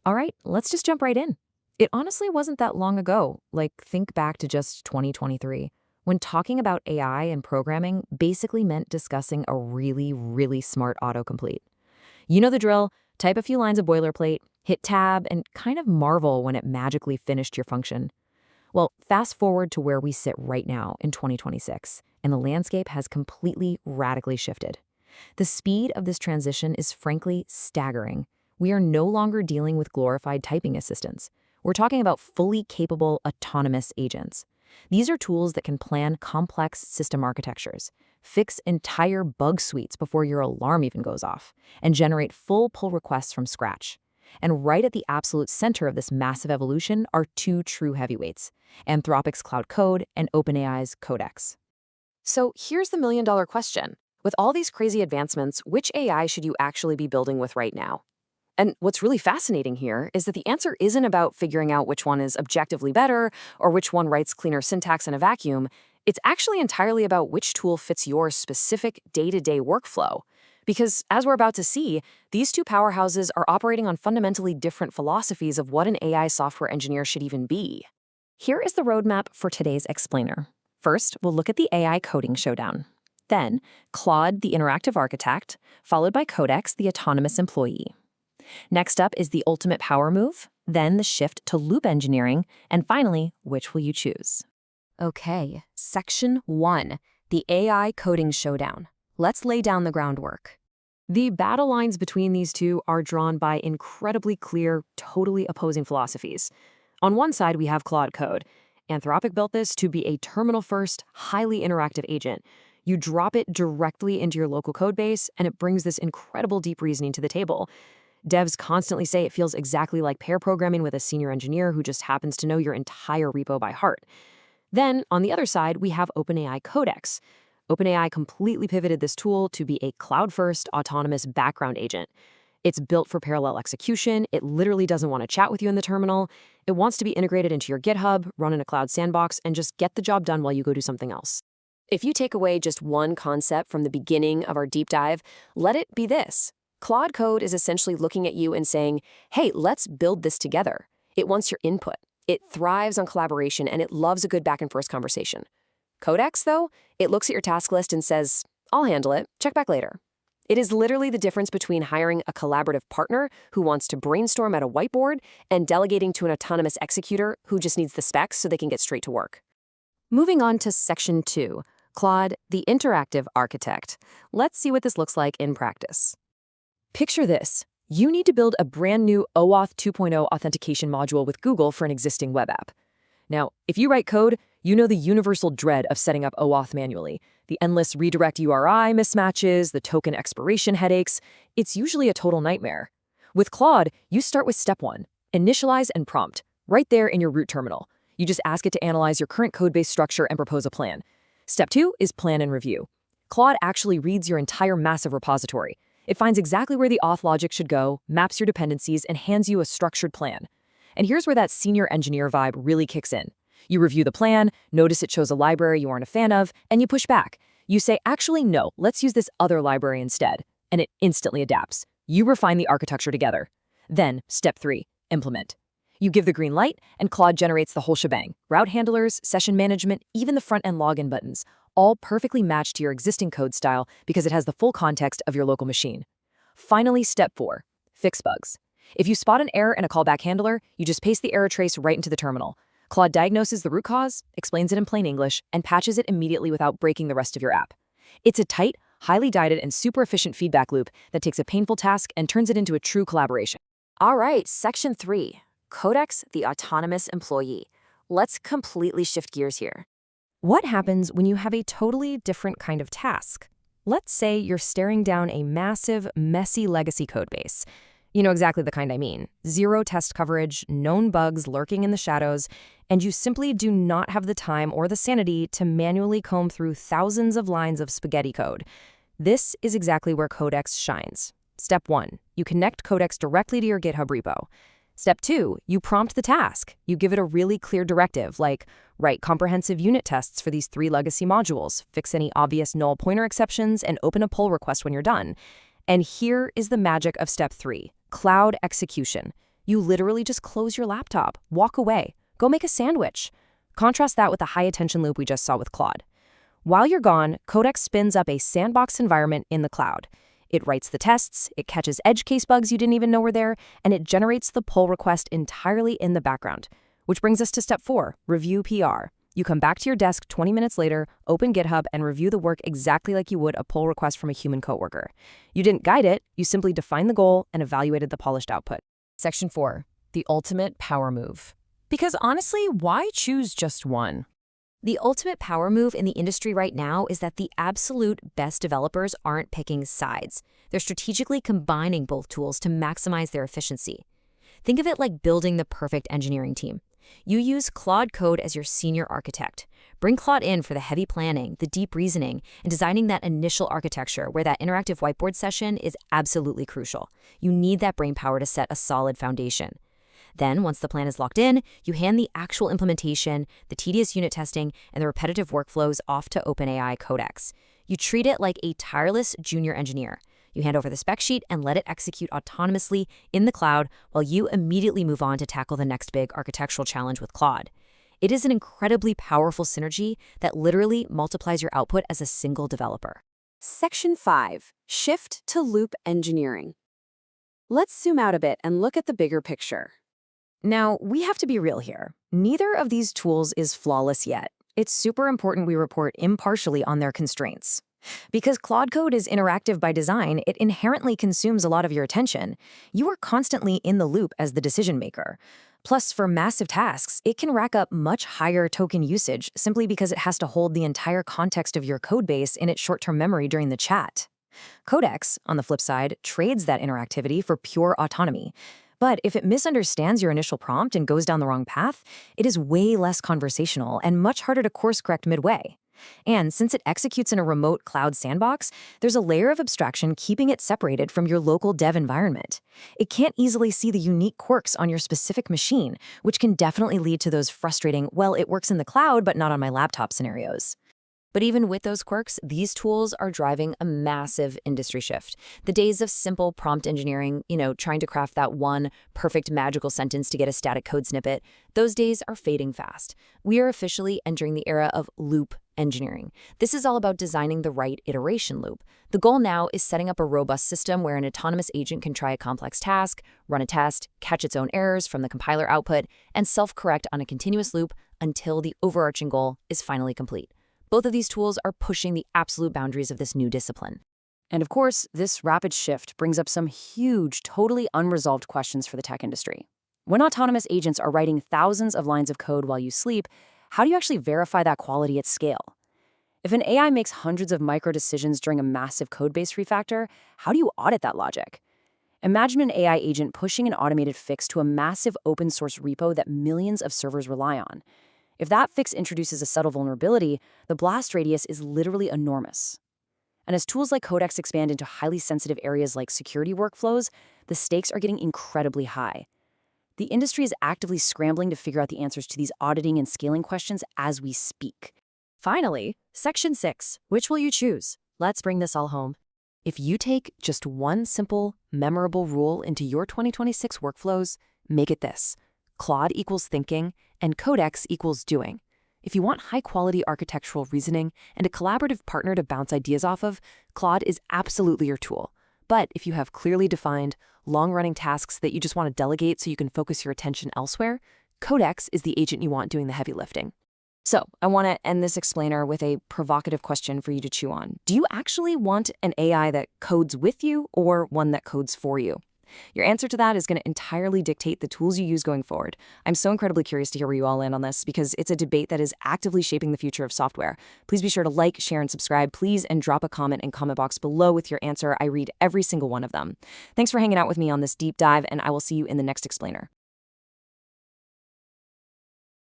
All right, let's just jump right in. It honestly wasn't that long ago, like think back to just 2023, when talking about AI and programming basically meant discussing a really, really smart autocomplete. You know the drill, type a few lines of boilerplate, hit tab, and kind of marvel when it magically finished your function. Well, fast forward to where we sit right now in 2026, and the landscape has completely radically shifted. The speed of this transition is frankly staggering. We are no longer dealing with glorified typing assistants. We're talking about fully capable autonomous agents. These are tools that can plan complex system architectures, fix entire bug suites before your alarm even goes off, and generate full pull requests from scratch. And right at the absolute center of this massive evolution are two true heavyweights, Anthropic's Claude Code and OpenAI's Codex. So here's the million-dollar question. With all these crazy advancements, which AI should you actually be building with right now? And what's really fascinating here is that the answer isn't about figuring out which one is objectively better or which one writes cleaner syntax in a vacuum. It's actually entirely about which tool fits your specific day-to-day workflow. Because as we're about to see, these two powerhouses are operating on fundamentally different philosophies of what an AI software engineer should even be. Here is the roadmap for today's explainer. First, we'll look at the AI coding showdown. Then, Claude, the interactive architect, followed by Codex, the autonomous employee. Next up is the ultimate power move, then the shift to loop engineering, and finally, which will you choose? Okay, Section 1, the AI coding showdown. Let's lay down the groundwork. The battle lines between these two are drawn by incredibly clear, totally opposing philosophies. On one side, we have Claude Code. Anthropic built this to be a terminal-first, highly interactive agent. You drop it directly into your local code base, and it brings this incredible deep reasoning to the table. Devs constantly say it feels exactly like pair programming with a senior engineer who just happens to know your entire repo by heart. Then, on the other side, we have OpenAI Codex. OpenAI completely pivoted this tool to be a cloud-first, autonomous background agent. It's built for parallel execution. It literally doesn't want to chat with you in the terminal. It wants to be integrated into your GitHub, run in a cloud sandbox, and just get the job done while you go do something else. If you take away just one concept from the beginning of our deep dive, let it be this. Claude Code is essentially looking at you and saying, hey, let's build this together. It wants your input. It thrives on collaboration, and it loves a good back-and-forth conversation. Codex, though, it looks at your task list and says, I'll handle it, check back later. It is literally the difference between hiring a collaborative partner who wants to brainstorm at a whiteboard and delegating to an autonomous executor who just needs the specs so they can get straight to work. Moving on to Section 2, Claude, the interactive architect. Let's see what this looks like in practice. Picture this. You need to build a brand new OAuth 2.0 authentication module with Google for an existing web app. Now, if you write code, you know the universal dread of setting up OAuth manually. The endless redirect URI mismatches, the token expiration headaches. It's usually a total nightmare. With Claude, you start with step 1, initialize and prompt, right there in your root terminal. You just ask it to analyze your current codebase structure and propose a plan. Step 2 is plan and review. Claude actually reads your entire massive repository. It finds exactly where the auth logic should go, maps your dependencies, and hands you a structured plan. And here's where that senior engineer vibe really kicks in. You review the plan, notice it shows a library you aren't a fan of, and you push back. You say, actually, no, let's use this other library instead. And it instantly adapts. You refine the architecture together. Then, step 3, implement. You give the green light, and Claude generates the whole shebang. Route handlers, session management, even the front-end login buttons, all perfectly matched to your existing code style because it has the full context of your local machine. Finally, step 4, fix bugs. If you spot an error in a callback handler, you just paste the error trace right into the terminal. Claude diagnoses the root cause, explains it in plain English, and patches it immediately without breaking the rest of your app. It's a tight, highly guided, and super efficient feedback loop that takes a painful task and turns it into a true collaboration. All right, Section 3, Codex, the autonomous employee. Let's completely shift gears here. What happens when you have a totally different kind of task? Let's say you're staring down a massive, messy legacy codebase. You know exactly the kind I mean. Zero test coverage, known bugs lurking in the shadows, and you simply do not have the time or the sanity to manually comb through thousands of lines of spaghetti code. This is exactly where Codex shines. Step 1, you connect Codex directly to your GitHub repo. Step 2, you prompt the task. You give it a really clear directive, like write comprehensive unit tests for these 3 legacy modules, fix any obvious null pointer exceptions, and open a pull request when you're done. And here is the magic of step 3, cloud execution. You literally just close your laptop, walk away, go make a sandwich. Contrast that with the high-attention loop we just saw with Claude. While you're gone, Codex spins up a sandbox environment in the cloud. It writes the tests, it catches edge case bugs you didn't even know were there, and it generates the pull request entirely in the background. Which brings us to step 4, review PR. You come back to your desk 20 minutes later, open GitHub, and review the work exactly like you would a pull request from a human coworker. You didn't guide it, you simply defined the goal and evaluated the polished output. Section 4, the ultimate power move. Because honestly, why choose just one? The ultimate power move in the industry right now is that the absolute best developers aren't picking sides. They're strategically combining both tools to maximize their efficiency. Think of it like building the perfect engineering team. You use Claude Code as your senior architect. Bring Claude in for the heavy planning, the deep reasoning, and designing that initial architecture where that interactive whiteboard session is absolutely crucial. You need that brainpower to set a solid foundation. Then, once the plan is locked in, you hand the actual implementation, the tedious unit testing, and the repetitive workflows off to OpenAI Codex. You treat it like a tireless junior engineer. You hand over the spec sheet and let it execute autonomously in the cloud while you immediately move on to tackle the next big architectural challenge with Claude. It is an incredibly powerful synergy that literally multiplies your output as a single developer. Section 5. Shift to loop engineering. Let's zoom out a bit and look at the bigger picture. Now, we have to be real here. Neither of these tools is flawless yet. It's super important we report impartially on their constraints. Because Claude Code is interactive by design, it inherently consumes a lot of your attention. You are constantly in the loop as the decision maker. Plus, for massive tasks, it can rack up much higher token usage simply because it has to hold the entire context of your code base in its short-term memory during the chat. Codex, on the flip side, trades that interactivity for pure autonomy. But if it misunderstands your initial prompt and goes down the wrong path, it is way less conversational and much harder to course-correct midway. And since it executes in a remote cloud sandbox, there's a layer of abstraction keeping it separated from your local dev environment. It can't easily see the unique quirks on your specific machine, which can definitely lead to those frustrating, well, it works in the cloud, but not on my laptop scenarios. But even with those quirks, these tools are driving a massive industry shift. The days of simple prompt engineering, trying to craft that one perfect magical sentence to get a static code snippet, those days are fading fast. We are officially entering the era of loop engineering. This is all about designing the right iteration loop. The goal now is setting up a robust system where an autonomous agent can try a complex task, run a test, catch its own errors from the compiler output, and self-correct on a continuous loop until the overarching goal is finally complete. Both of these tools are pushing the absolute boundaries of this new discipline. And of course, this rapid shift brings up some huge, totally unresolved questions for the tech industry. When autonomous agents are writing thousands of lines of code while you sleep, how do you actually verify that quality at scale? If an AI makes hundreds of micro decisions during a massive codebase refactor, how do you audit that logic? Imagine an AI agent pushing an automated fix to a massive open source repo that millions of servers rely on. If that fix introduces a subtle vulnerability, the blast radius is literally enormous. And as tools like Codex expand into highly sensitive areas like security workflows, the stakes are getting incredibly high. The industry is actively scrambling to figure out the answers to these auditing and scaling questions as we speak. Finally, Section 6. Which will you choose? Let's bring this all home. If you take just one simple, memorable rule into your 2026 workflows, make it this. Claude equals thinking, and Codex equals doing. If you want high-quality architectural reasoning and a collaborative partner to bounce ideas off of, Claude is absolutely your tool. But if you have clearly defined, long-running tasks that you just want to delegate so you can focus your attention elsewhere, Codex is the agent you want doing the heavy lifting. So, I want to end this explainer with a provocative question for you to chew on. Do you actually want an AI that codes with you or one that codes for you? Your answer to that is going to entirely dictate the tools you use going forward. I'm so incredibly curious to hear where you all land on this because it's a debate that is actively shaping the future of software. Please be sure to like, share, and subscribe, please, and drop a comment in comment box below with your answer. I read every single one of them. Thanks for hanging out with me on this deep dive, and I will see you in the next explainer.